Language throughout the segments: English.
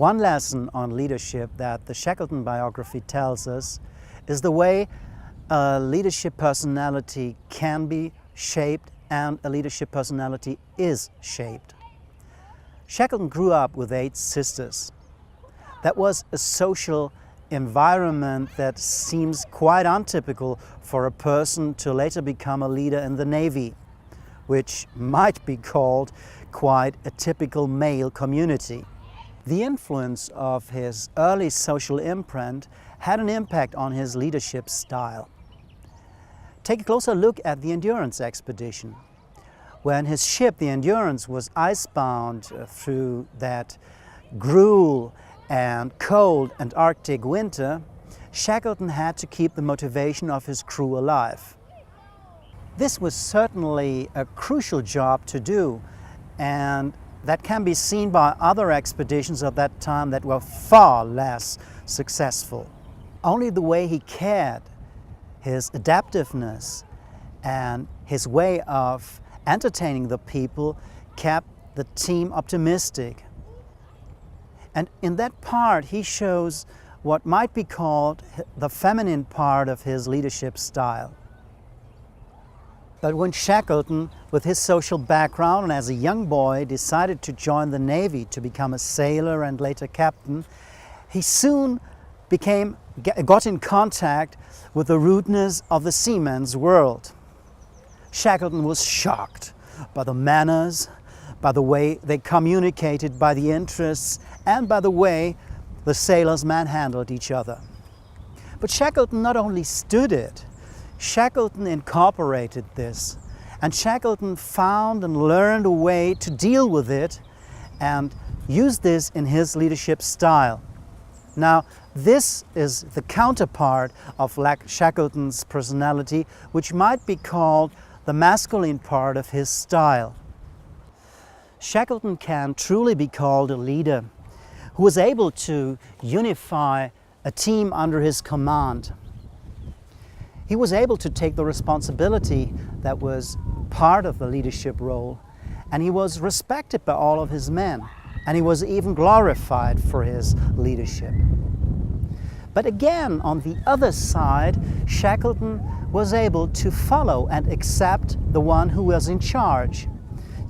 One lesson on leadership that the Shackleton biography tells us is the way a leadership personality can be shaped and a leadership personality is shaped. Shackleton grew up with 8 sisters. That was a social environment that seems quite untypical for a person to later become a leader in the Navy, which might be called quite a typical male community. The influence of his early social imprint had an impact on his leadership style. Take a closer look at the Endurance expedition. When his ship, the Endurance, was icebound through that gruel and cold Antarctic winter, Shackleton had to keep the motivation of his crew alive. This was certainly a crucial job to do, and that can be seen by other expeditions of that time that were far less successful. Only the way he cared, his adaptiveness, and his way of entertaining the people kept the team optimistic. And in that part, he shows what might be called the feminine part of his leadership style. But when Shackleton, with his social background and as a young boy, decided to join the Navy to become a sailor and later captain, he soon got in contact with the rudeness of the seaman's world. Shackleton was shocked by the manners, by the way they communicated, by the interests, and by the way the sailors manhandled each other. But Shackleton not only stood it, Shackleton incorporated this, and Shackleton found and learned a way to deal with it and use this in his leadership style. Now, this is the counterpart of Shackleton's personality, which might be called the masculine part of his style. Shackleton can truly be called a leader who was able to unify a team under his command. He was able to take the responsibility that was part of the leadership role, and he was respected by all of his men, and he was even glorified for his leadership. But again, on the other side, Shackleton was able to follow and accept the one who was in charge.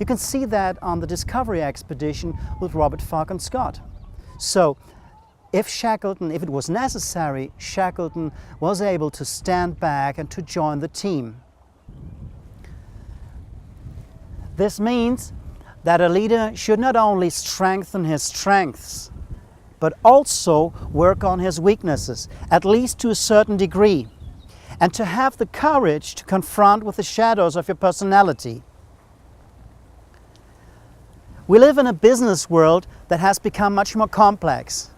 You can see that on the Discovery expedition with Robert Falcon Scott. So, if it was necessary, Shackleton was able to stand back and to join the team. This means that a leader should not only strengthen his strengths, but also work on his weaknesses, at least to a certain degree, and to have the courage to confront with the shadows of your personality. We live in a business world that has become much more complex.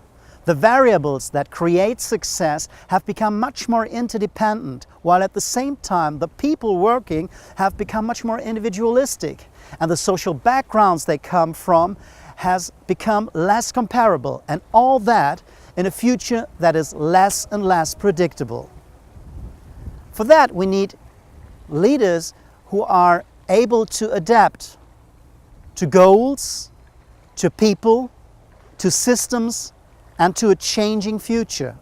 The variables that create success have become much more interdependent, while at the same time the people working have become much more individualistic, and the social backgrounds they come from has become less comparable, and all that in a future that is less and less predictable. For that, we need leaders who are able to adapt to goals, to people, to systems, and to a changing future.